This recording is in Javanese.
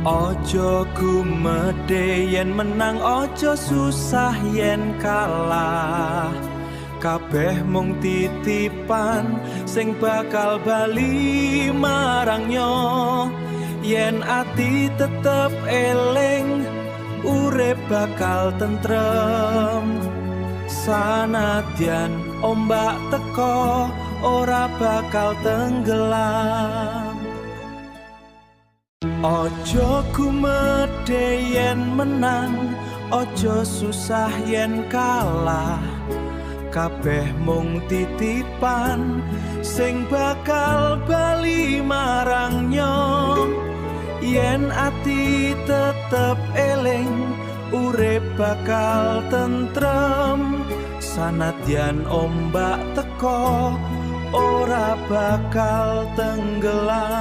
Ojo gumedhe yen menang, ojo susah yen kalah. Kabeh mung titipan sing bakal bali marang nyo. Yen ati tetep eling, urip bakal tentrem. Sanadyan ombak teko, ora bakal tenggelam. Ojo gumedhe yen menang, ojo susah yen kalah. Kabeh mung titipan sing bakal bali marang nyo. Yen ati tetep eling, urip bakal tentrem. Sanadyan ombak teko, ora bakal tenggelam.